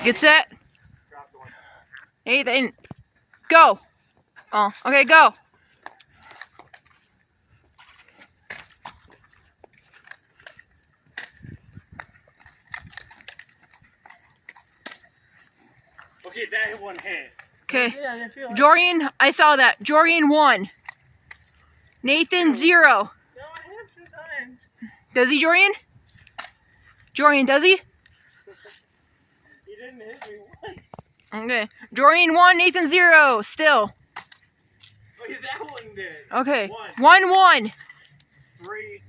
Get set. Nathan, go. Oh, okay, go. Okay, that one hit. Okay. Jorian, I saw that. Jorian 1. Nathan 0. No, I hit him 2 times. Does he, Jorian? Jorian, does he? He didn't hit me once. Okay. Jorian 1, Nathan 0. Still. Okay, that one did. Okay. 1. 1-1. 3.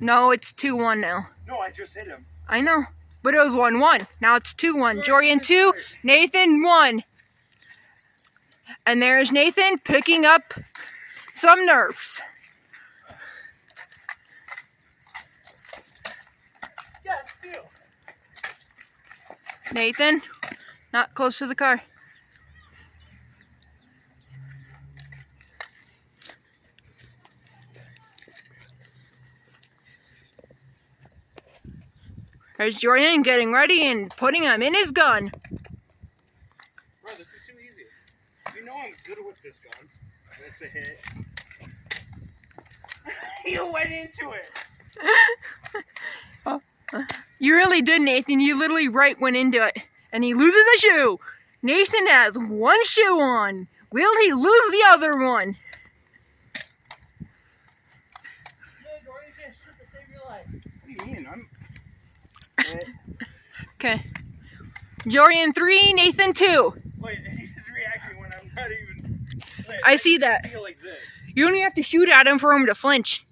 No, it's 2-1 now. No, I just hit him. I know. But it was 1-1. Now it's 2-1. Jorian 2, Nathan 1. And there's Nathan picking up some nerfs. Yeah, still. Nathan, not close to the car. There's Jordan getting ready and putting him in his gun. Bro, this is too easy. You know I'm good with this gun. That's a hit. You went into it. Oh, you really did, Nathan. You literally went into it. And he loses a shoe. Nathan has 1 shoe on. Will he lose the other one? Yeah, Jordan, you can't shoot to save your life. What do you mean? Okay. Jorian 3, Nathan 2. Wait, he's reacting when I'm not even... Wait, I see that. Feel like this. You only have to shoot at him for him to flinch.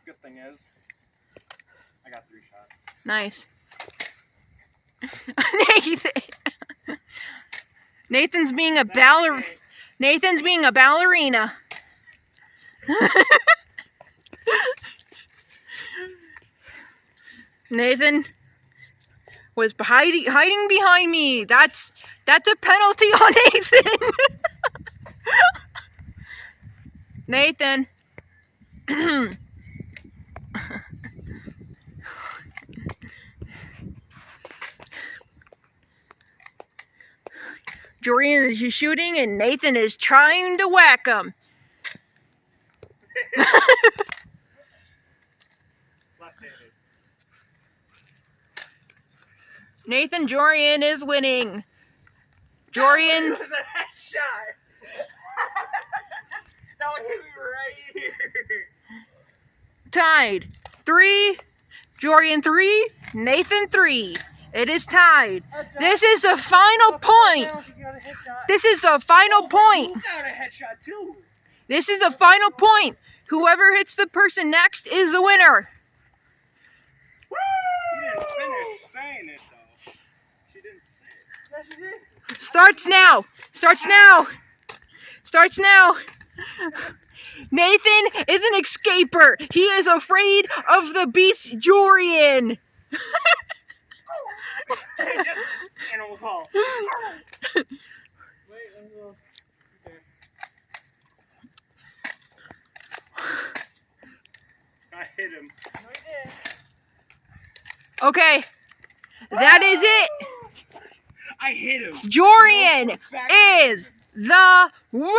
Good thing is, I got 3 shots. Nice. Nathan's being a Nathan's being a ballerina. Nathan was hiding behind me. That's a penalty on Nathan. Nathan. Jorian is shooting and Nathan is trying to whack him. Left-handed. Nathan Jorian is winning. Jorian. That was a headshot. That one hit me right here. Tied. 3. Jorian 3. Nathan 3. It is tied. This is the final point. This is the final point. You got a headshot too. This is the final point. Whoever hits the person next is the winner. Woo! She didn't finish saying it though. She didn't say it. Yes, she did. Starts now. Starts now. Starts now. Nathan is an escaper. He is afraid of the beast Jorian. Just animal call. Wait, I'm going. I hit him. No, you did. Okay. That is it. I hit him. Jorian is the winner!